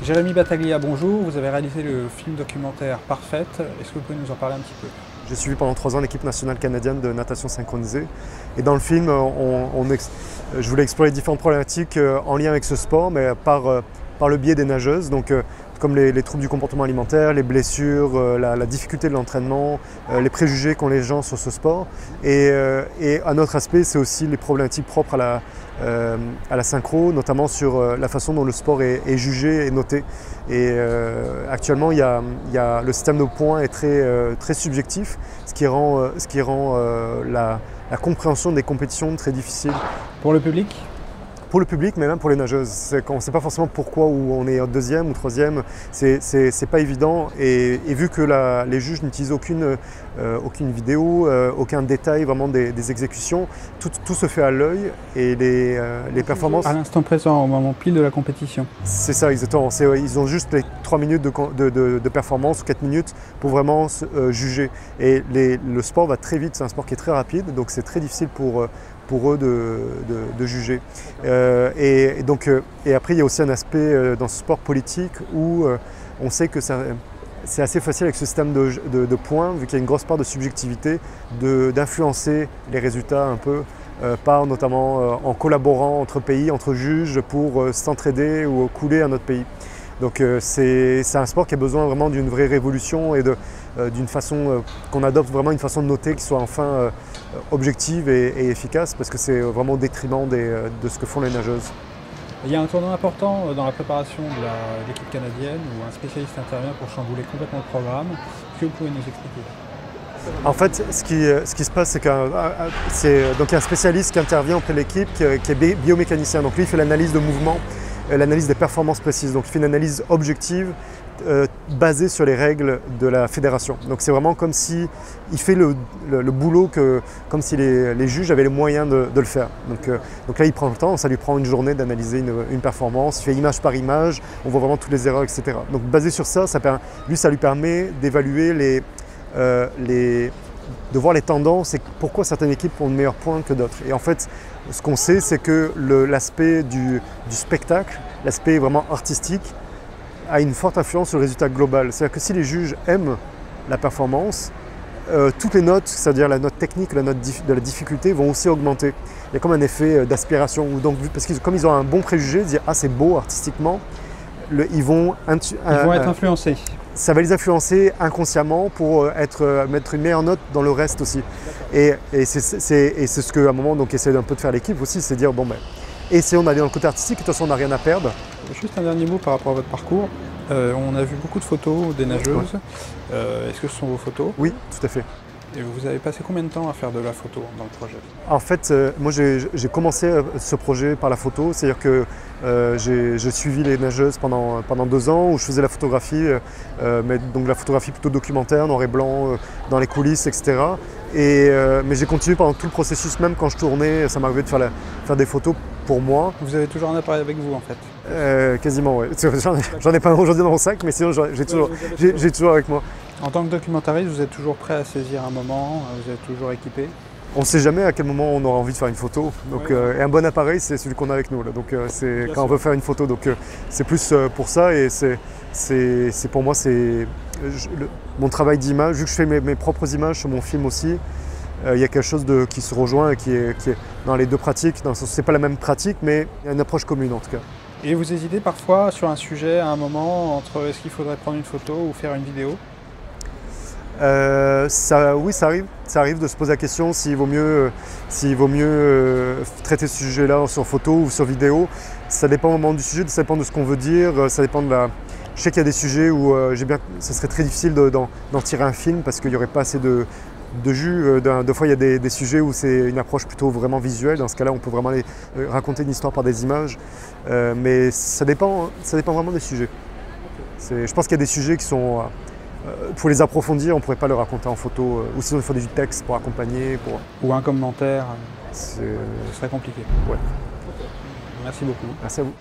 Jérémy Battaglia, bonjour. Vous avez réalisé le film documentaire Parfaite. Est-ce que vous pouvez nous en parler un petit peu? J'ai suivi pendant 3 ans l'équipe nationale canadienne de natation synchronisée. Et dans le film, je voulais explorer différentes problématiques en lien avec ce sport, mais par le biais des nageuses. Donc, comme les troubles du comportement alimentaire, les blessures, la difficulté de l'entraînement, les préjugés qu'ont les gens sur ce sport. Et un autre aspect, c'est aussi les problématiques propres à la synchro, notamment sur la façon dont le sport est jugé et noté. Et actuellement, le système de points est très subjectif, ce qui rend la compréhension des compétitions très difficile. Pour le public? Pour le public, mais même pour les nageuses. On ne sait pas forcément pourquoi on est deuxième ou troisième, c'est pas évident. Et vu que les juges n'utilisent aucune vidéo, aucun détail vraiment des exécutions, tout se fait à l'œil et les performances... À l'instant présent, au moment pile de la compétition. C'est ça, exactement. Ils ont juste les 3 minutes de performance ou 4 minutes pour vraiment juger. Et le sport va très vite, c'est un sport qui est très rapide, donc c'est très difficile pour eux de juger. Et après, il y a aussi un aspect dans ce sport politique où on sait que c'est assez facile avec ce système de points, vu qu'il y a une grosse part de subjectivité, d'influencer les résultats un peu, notamment en collaborant entre pays, entre juges, pour s'entraider ou couler un autre pays. Donc c'est un sport qui a besoin vraiment d'une vraie révolution et d'une façon qu'on adopte vraiment une façon de noter qui soit enfin objective et efficace, parce que c'est vraiment au détriment de ce que font les nageuses. Il y a un tournant important dans la préparation de l'équipe canadienne où un spécialiste intervient pour chambouler complètement le programme. Est-ce que vous pouvez nous expliquer? En fait, ce qui se passe, c'est qu'il y a un spécialiste qui intervient auprès de l'équipe qui est biomécanicien. Donc lui, il fait l'analyse de mouvement, l'analyse des performances précises. Donc il fait une analyse objective basée sur les règles de la fédération. Donc c'est vraiment comme si il fait le boulot comme si les juges avaient les moyens de le faire. Donc là, il prend le temps, ça lui prend une journée d'analyser une performance, il fait image par image, on voit vraiment toutes les erreurs, etc. Donc basé sur ça, ça lui permet d'évaluer de voir les tendances et pourquoi certaines équipes ont de meilleurs points que d'autres. Et en fait, ce qu'on sait, c'est que l'aspect du spectacle, l'aspect vraiment artistique, a une forte influence sur le résultat global. C'est-à-dire que si les juges aiment la performance, toutes les notes, c'est-à-dire la note technique, la note de la difficulté, vont aussi augmenter. Il y a comme un effet d'aspiration. Parce que comme ils ont un bon préjugé, de dire « ah, c'est beau artistiquement », ils vont être influencés. Ça va les influencer inconsciemment pour mettre une meilleure note dans le reste aussi. Et c'est ce qu'à un moment essaie un peu de faire l'équipe aussi, c'est dire bon ben, essayons d'aller dans le côté artistique, de toute façon on n'a rien à perdre. Juste un dernier mot par rapport à votre parcours. On a vu beaucoup de photos des nageuses. Ouais. Est-ce que ce sont vos photos? Oui, tout à fait. Et vous avez passé combien de temps à faire de la photo dans le projet? En fait, moi j'ai commencé ce projet par la photo, c'est-à-dire que j'ai suivi les nageuses pendant 2 ans où je faisais la photographie, mais donc la photographie plutôt documentaire, noir et blanc, dans les coulisses, etc. Mais j'ai continué pendant tout le processus, même quand je tournais, ça m'arrivait de faire des photos pour moi. Vous avez toujours un appareil avec vous en fait? Quasiment, oui. J'en ai pas aujourd'hui dans mon sac, mais sinon j'ai toujours avec moi. En tant que documentariste, vous êtes toujours prêt à saisir un moment? Vous êtes toujours équipé? On ne sait jamais à quel moment on aura envie de faire une photo. Donc, et un bon appareil, c'est celui qu'on a avec nous. Là. Donc c'est quand on veut faire une photo. Donc c'est plus pour ça. Et c'est pour moi, mon travail d'image. Vu que je fais mes propres images sur mon film aussi, il y a quelque chose qui se rejoint et qui est dans les deux pratiques. C'est pas la même pratique, mais il y a une approche commune en tout cas. Et vous hésitez parfois sur un sujet à un moment entre est-ce qu'il faudrait prendre une photo ou faire une vidéo? Oui, ça arrive de se poser la question s'il vaut mieux traiter ce sujet-là sur photo ou sur vidéo. Ça dépend au moment du sujet, ça dépend de ce qu'on veut dire, ça dépend de la... Je sais qu'il y a des sujets où ça serait très difficile d'en tirer un film parce qu'il n'y aurait pas assez de jus. Deux fois, il y a des sujets où c'est une approche plutôt vraiment visuelle. Dans ce cas-là, on peut vraiment raconter une histoire par des images. Mais ça dépend vraiment des sujets. Je pense qu'il y a des sujets qui sont... pour les approfondir, on ne pourrait pas le raconter en photo, ou sinon il faut du texte pour accompagner. Ou un commentaire, ce serait compliqué. Ouais. Merci beaucoup. Merci à vous.